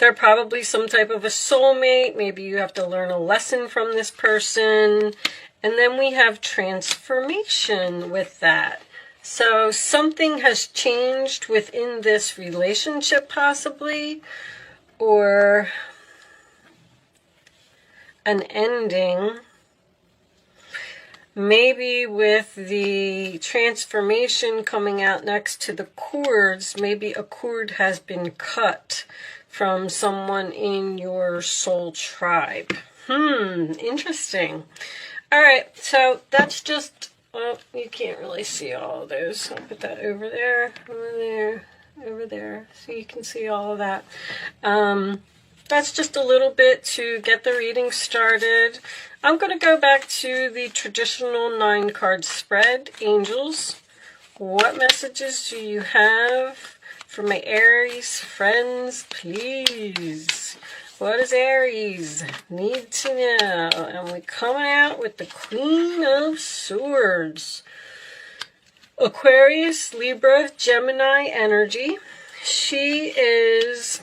They're probably some type of a soulmate. Maybe you have to learn a lesson from this person. And then we have transformation with that. So something has changed within this relationship possibly, or an ending. Maybe with the transformation coming out next to the cords, maybe a cord has been cut from someone in your soul tribe. Interesting. All right, so that's just, well, you can't really see all of those. I'll put that over there, over there, so you can see all of that. That's just a little bit to get the reading started. I'm going to go back to the traditional 9-card spread. Angels, what messages do you have for my Aries friends, please? What does Aries need to know? And we're coming out with the Queen of Swords. Aquarius, Libra, Gemini energy. She is,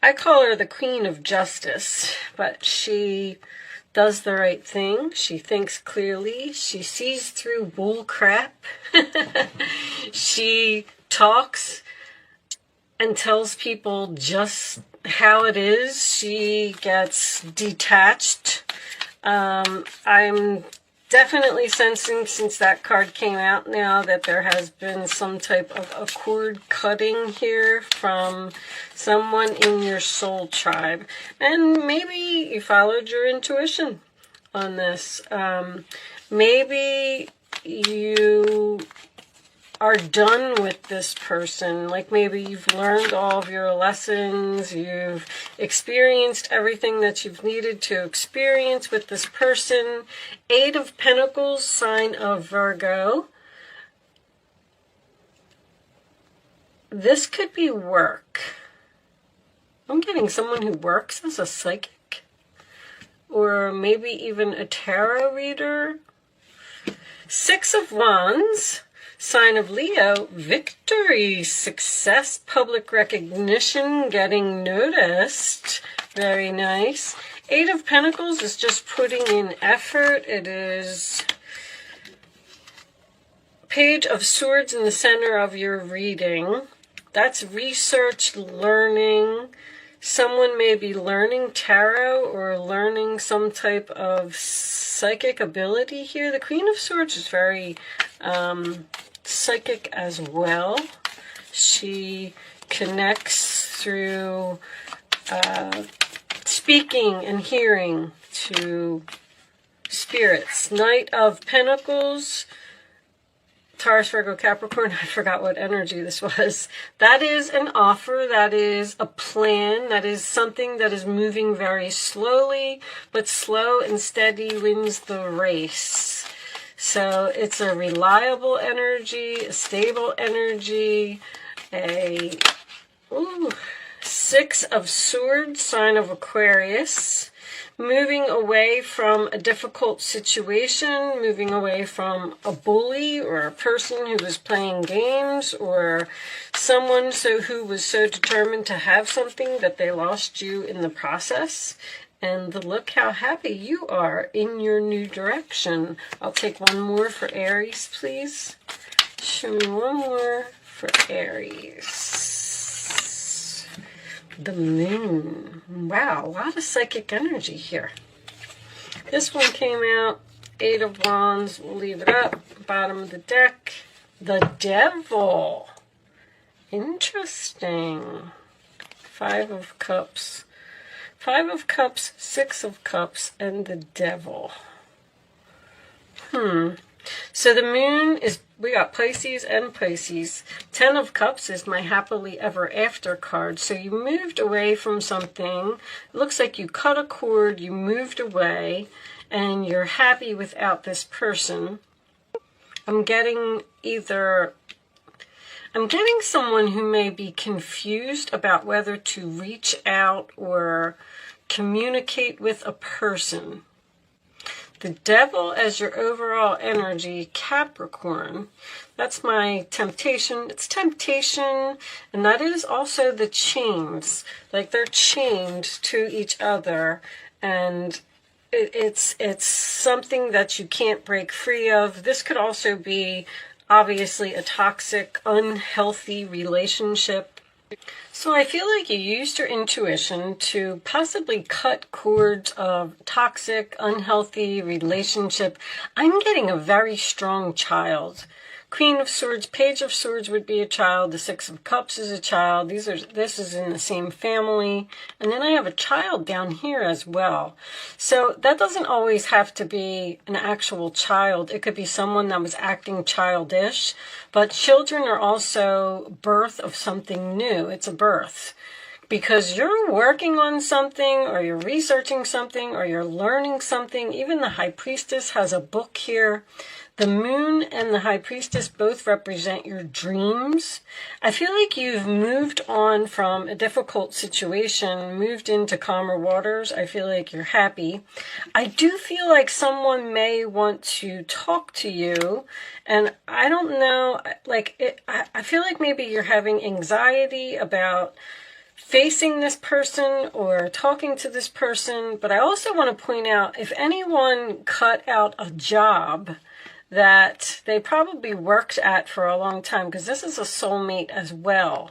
I call her the Queen of Justice, but she does the right thing. She thinks clearly. She sees through bull crap. She talks and tells people just how it is. She gets detached. I'm definitely sensing, since that card came out now, that there has been some type of a cord cutting here from someone in your soul tribe. And maybe you followed your intuition on this. Maybe you are done with this person. Like maybe you've learned all of your lessons, you've experienced everything that you've needed to experience with this person. 8 of Pentacles, sign of Virgo. This could be work. I'm getting someone who works as a psychic, or maybe even a tarot reader. 6 of Wands, sign of Leo, victory, success, public recognition, getting noticed. Very nice. 8 of Pentacles is just putting in effort. It is Page of Swords in the center of your reading. That's research, learning. Someone may be learning tarot or learning some type of psychic ability here. The Queen of Swords is very psychic as well. She connects through speaking and hearing to spirits. Knight of Pentacles, Taurus, Virgo, Capricorn. I forgot what energy this was. That is an offer. That is a plan. That is something that is moving very slowly, but slow and steady wins the race. So it's a reliable energy, a stable energy, a 6 of Swords, sign of Aquarius. Moving away from a difficult situation, moving away from a bully or a person who was playing games, or someone who was so determined to have something that they lost you in the process. And look how happy you are in your new direction. I'll take one more for Aries, please. Show me one more for Aries. The Moon. Wow, a lot of psychic energy here. This one came out, 8 of Wands. We'll leave it up. Bottom of the deck. The Devil. Interesting. 5 of Cups. 5 of Cups, 6 of Cups, and the Devil. So the Moon is, we got Pisces and Pisces. 10 of Cups is my happily ever after card. So you moved away from something. It looks like you cut a cord, you moved away, and you're happy without this person. I'm getting someone who may be confused about whether to reach out or communicate with a person. the Devil as your overall energy, Capricorn. That's my temptation. It's temptation, and that is also the chains. Like they're chained to each other, and it's something that you can't break free of. This could also be obviously a toxic, unhealthy relationship. So I feel like you used your intuition to possibly cut cords of toxic, unhealthy relationship. I'm getting a very strong child. Queen of Swords, Page of Swords would be a child. The Six of Cups is a child. This is in the same family. And then I have a child down here as well. So that doesn't always have to be an actual child. It could be someone that was acting childish. But children are also birth of something new. It's a birth. Because you're working on something, or you're researching something, or you're learning something. Even the High Priestess has a book here. The Moon and the High Priestess both represent your dreams. I feel like you've moved on from a difficult situation, moved into calmer waters. I feel like you're happy. I do feel like someone may want to talk to you, and I don't know, I feel like maybe you're having anxiety about facing this person or talking to this person. But I also want to point out, if anyone cut out a job that they probably worked at for a long time, because this is a soulmate as well.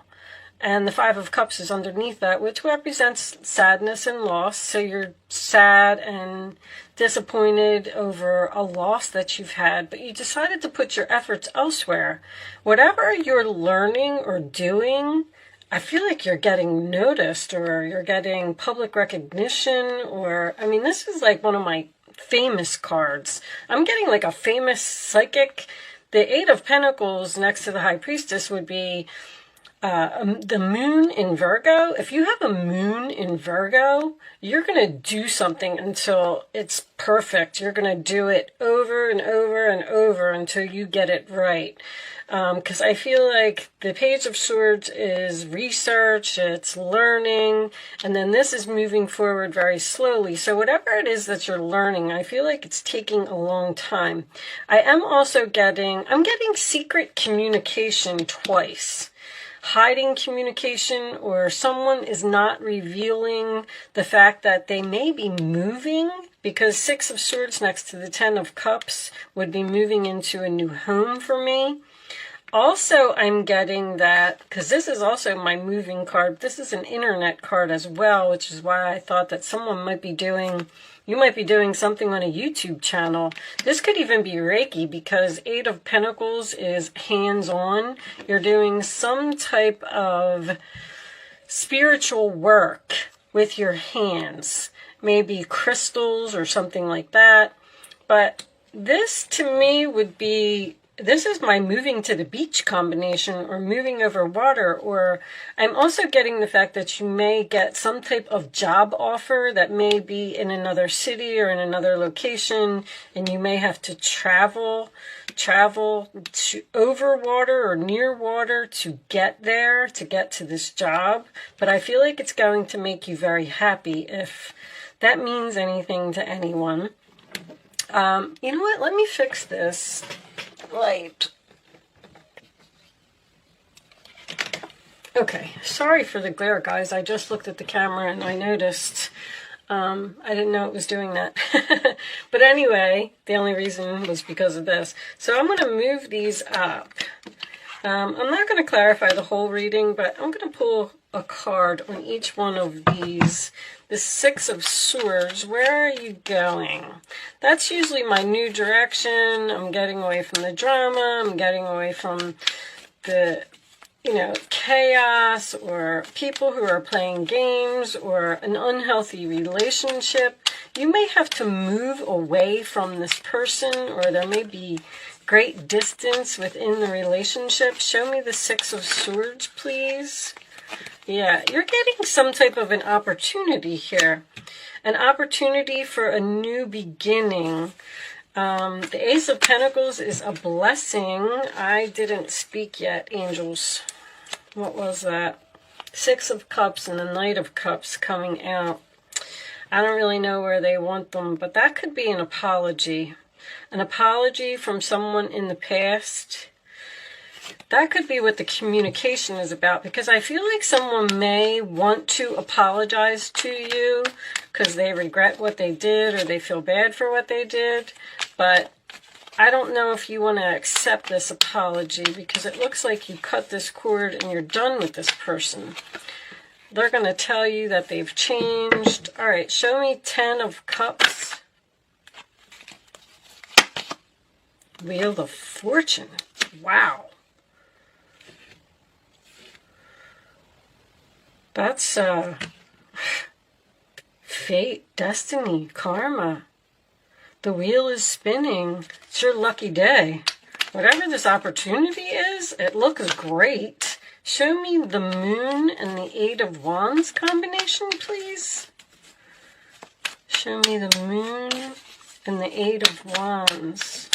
And the Five of Cups is underneath that, which represents sadness and loss. So you're sad and disappointed over a loss that you've had, but you decided to put your efforts elsewhere. Whatever you're learning or doing, I feel like you're getting noticed, or you're getting public recognition, or, I mean, this is like one of my famous cards. I'm getting like a famous psychic. The Eight of Pentacles next to the High Priestess would be the Moon in Virgo. If you have a Moon in Virgo, you're going to do something until it's perfect. You're going to do it over and over and over until you get it right. Because I feel like the Page of Swords is research, it's learning, and then this is moving forward very slowly. So whatever it is that you're learning, I feel like it's taking a long time. I'm getting secret communication twice. Hiding communication, or someone is not revealing the fact that they may be moving, because Six of Swords next to the Ten of Cups would be moving into a new home for me. Also, I'm getting that, because this is also my moving card, this is an internet card as well, which is why I thought that someone might be doing, you might be doing something on a YouTube channel. This could even be Reiki, because Eight of Pentacles is hands-on. You're doing some type of spiritual work with your hands, maybe crystals or something like that. But this to me would be, this is my moving to the beach combination, or moving over water. Or I'm also getting the fact that you may get some type of job offer that may be in another city or in another location, and you may have to travel to over water or near water to get there, to get to this job. But I feel like it's going to make you very happy, if that means anything to anyone. You know what? Let me fix this light. Okay, sorry for the glare, guys. I just looked at the camera and I noticed. I didn't know it was doing that. But anyway, the only reason was because of this. So I'm going to move these up. I'm not going to clarify the whole reading, but I'm going to pull a card on each one of these. The Six of Swords, where are you going? That's usually my new direction. I'm getting away from the drama. I'm getting away from the, chaos, or people who are playing games, or an unhealthy relationship. You may have to move away from this person, or there may be great distance within the relationship. Show me the Six of Swords, please. Yeah, you're getting some type of an opportunity here. An opportunity for a new beginning. The Ace of Pentacles is a blessing. I didn't speak yet, angels. What was that? Six of Cups and the Knight of Cups coming out. I don't really know where they want them, but that could be an apology. An apology from someone in the past. That could be what the communication is about, because I feel like someone may want to apologize to you because they regret what they did or they feel bad for what they did. But I don't know if you want to accept this apology, because it looks like you cut this cord and you're done with this person. They're going to tell you that they've changed. All right, show me 10 of Cups. Wheel of Fortune. Wow. That's fate, destiny, karma. The wheel is spinning. It's your lucky day. Whatever this opportunity is, it looks great. Show me the Moon and the Eight of Wands combination, please. Show me the Moon and the Eight of Wands.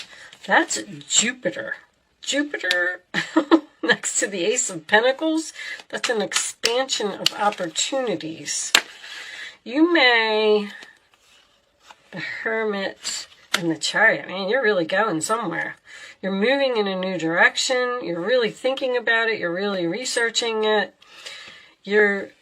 That's Jupiter. Jupiter next to the Ace of Pentacles. That's an expansion of opportunities. You may... The Hermit and the Chariot. Man, you're really going somewhere. You're moving in a new direction. You're really thinking about it. You're really researching it. You're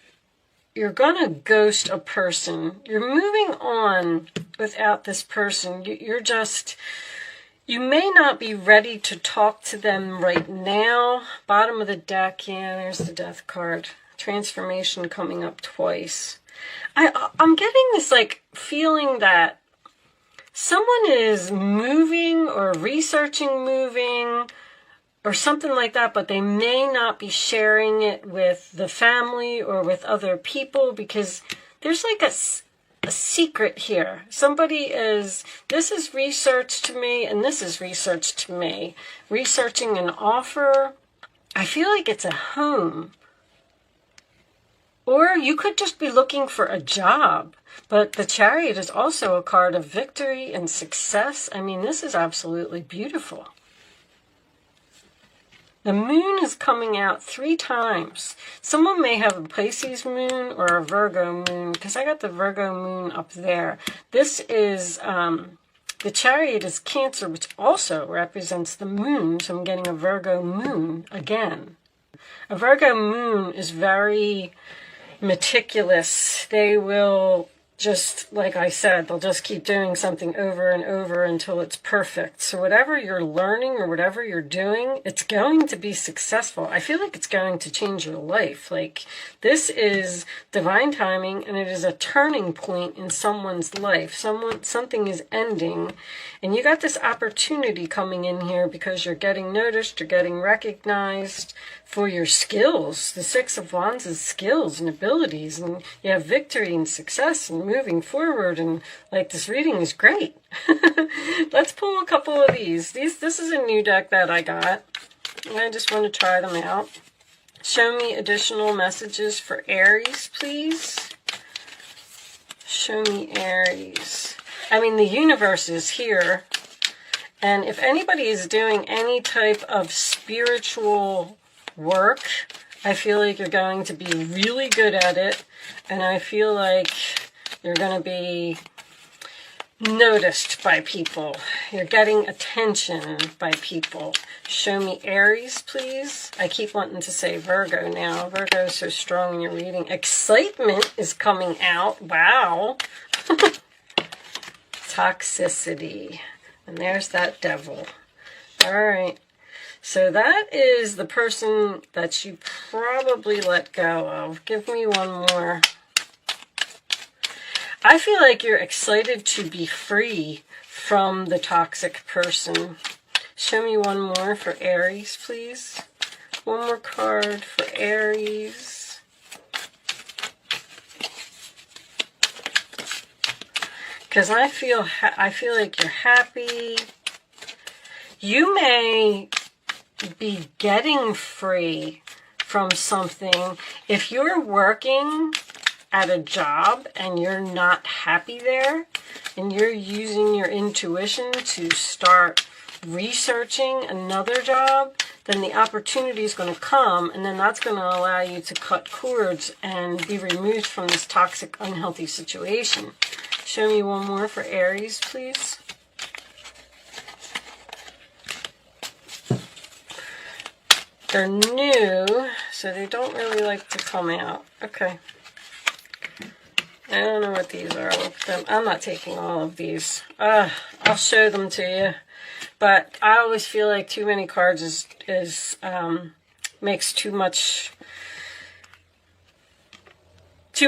gonna ghost a person. You're moving on without this person. You may not be ready to talk to them right now. Bottom of the deck, yeah, there's the Death card. Transformation coming up twice. I'm getting this like feeling that someone is moving or researching moving or something like that, but they may not be sharing it with the family or with other people, because there's like a secret here. This is research to me, and this is research to me. Researching an offer. I feel like it's a home. Or you could just be looking for a job. But the Chariot is also a card of victory and success. I mean, this is absolutely beautiful. The Moon is coming out 3 times. Someone may have a Pisces moon or a Virgo moon, because I got the Virgo moon up there. This is, the Chariot is Cancer, which also represents the moon. So I'm getting a Virgo moon again. A Virgo moon is very meticulous. They will just, like I said, they'll just keep doing something over and over until it's perfect. So whatever you're learning or whatever you're doing, it's going to be successful. I feel like it's going to change your life. Like, this is divine timing, and it is a turning point in someone's life. Something is ending, and you got this opportunity coming in here because you're getting noticed, you're getting recognized for your skills. The Six of Wands is skills and abilities, and you have victory and success and moving forward, and like, this reading is great. Let's pull a couple of these. This is a new deck that I got. I just want to try them out. Show me additional messages for Aries, please. Show me Aries. I mean, the universe is here, and if anybody is doing any type of spiritual work, I feel like you're going to be really good at it, and I feel like you're going to be noticed by people. You're getting attention by people. Show me Aries, please. I keep wanting to say Virgo now. Virgo is so strong in your reading. Excitement is coming out. Wow. Toxicity. And there's that devil. All right. So that is the person that you probably let go of. Give me one more. I feel like you're excited to be free from the toxic person. Show me one more for Aries, please. One more card for Aries. Because I feel like you're happy. You may be getting free from something. If you're working at a job and you're not happy there, and you're using your intuition to start researching another job, then the opportunity is going to come, and then that's going to allow you to cut cords and be removed from this toxic, unhealthy situation. Show me one more for Aries, please. They're new, so they don't really like to come out. Okay. I don't know what these are. I'm not taking all of these. I'll show them to you. But I always feel like too many cards makes too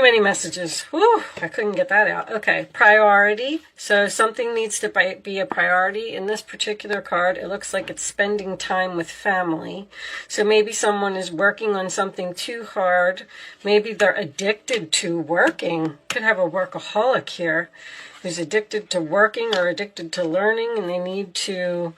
many messages. Whew, I couldn't get that out. Okay, priority. So something needs to be a priority. In this particular card, it looks like it's spending time with family. So maybe someone is working on something too hard. Maybe they're addicted to working. Could have a workaholic here who's addicted to working or addicted to learning, and they need to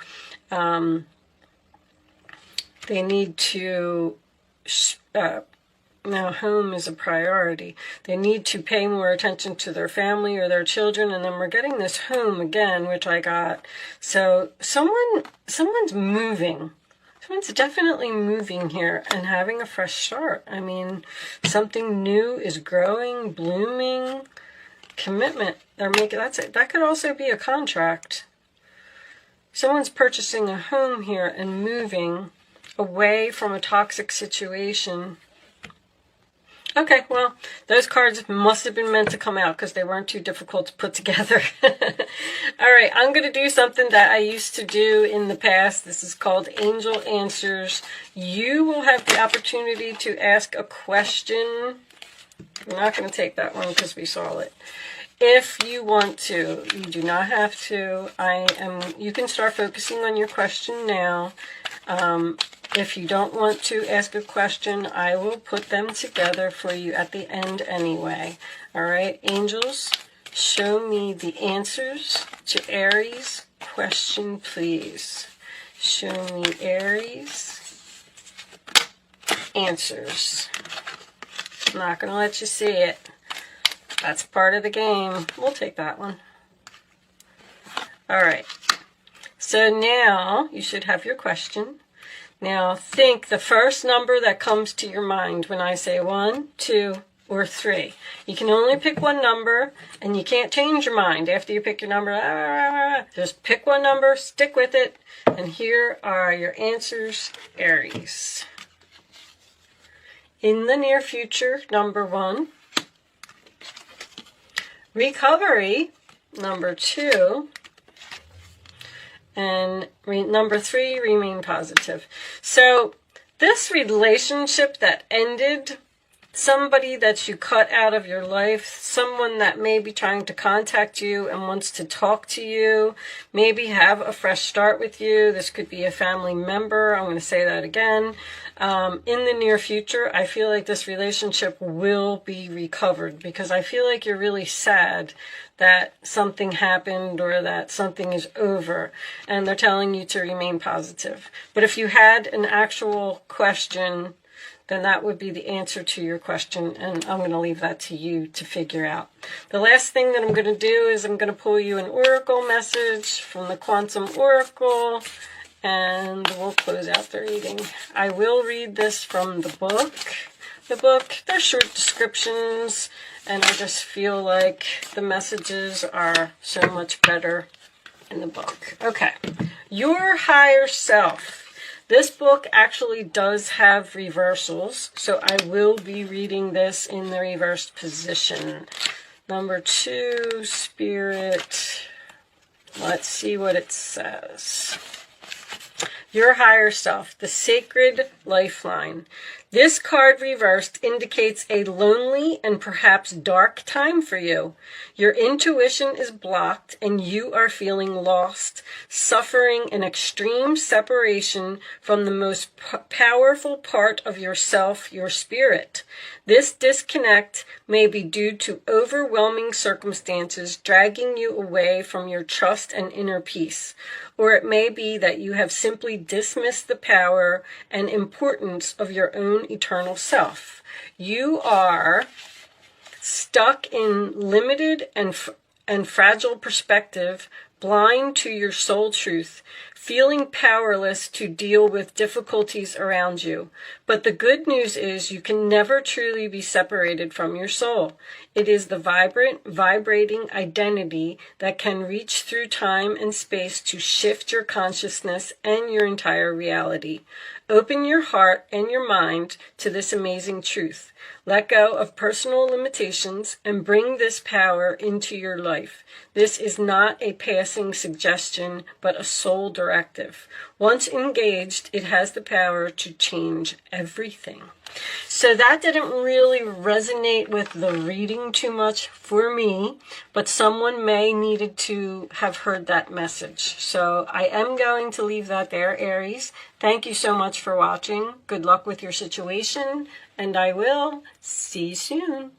now home is a priority. They need to pay more attention to their family or their children, and then we're getting this home again, which I got. So someone's moving. Someone's definitely moving here and having a fresh start. I mean, something new is growing, blooming. Commitment. That could also be a contract. Someone's purchasing a home here and moving away from a toxic situation. Okay, well, those cards must have been meant to come out because they weren't too difficult to put together. All right, I'm going to do something that I used to do in the past. This is called Angel Answers. You will have the opportunity to ask a question. I'm not going to take that one because we saw it. If you want to, you do not have to. You can start focusing on your question now. If you don't want to ask a question, I will put them together for you at the end anyway. All right, angels, show me the answers to Aries question, please. Show me Aries answers. I'm not going to let you see it. That's part of the game. We'll take that one. All right. So now you should have your question. Now think the first number that comes to your mind when I say 1, 2, or 3. You can only pick one number, and you can't change your mind after you pick your number. Just pick one number, stick with it, and here are your answers, Aries. In the near future, number 1. Recovery, number 2. And number 3, remain positive. So this relationship that ended, somebody that you cut out of your life, someone that may be trying to contact you and wants to talk to you, maybe have a fresh start with you. This could be a family member. I'm going to say that again. In the near future, I feel like this relationship will be recovered because I feel like you're really sad that something happened or that something is over, and they're telling you to remain positive. But if you had an actual question, then that would be the answer to your question, and I'm going to leave that to you to figure out. The last thing that I'm going to do is I'm going to pull you an oracle message from the Quantum Oracle, and we'll close out the reading. I will read this from the book. They're short descriptions, and I just feel like the messages are so much better in the book. Okay, your higher self. This book actually does have reversals, so I will be reading this in the reversed position. Number 2, Spirit. Let's see what it says. Your higher self, the sacred lifeline. This card reversed indicates a lonely and perhaps dark time for you. Your intuition is blocked and you are feeling lost, suffering an extreme separation from the most powerful part of yourself, your spirit. This disconnect may be due to overwhelming circumstances dragging you away from your trust and inner peace. Or it may be that you have simply dismissed the power and importance of your own eternal self. You are stuck in limited and fragile perspective, blind to your soul truth, feeling powerless to deal with difficulties around you. But the good news is you can never truly be separated from your soul. It is the vibrant, vibrating identity that can reach through time and space to shift your consciousness and your entire reality. Open your heart and your mind to this amazing truth. Let go of personal limitations and bring this power into your life. This is not a passing suggestion, but a soul directive. Once engaged, it has the power to change everything. So that didn't really resonate with the reading too much for me, but someone may needed to have heard that message. So I am going to leave that there, Aries. Thank you so much for watching. Good luck with your situation, and I will see you soon.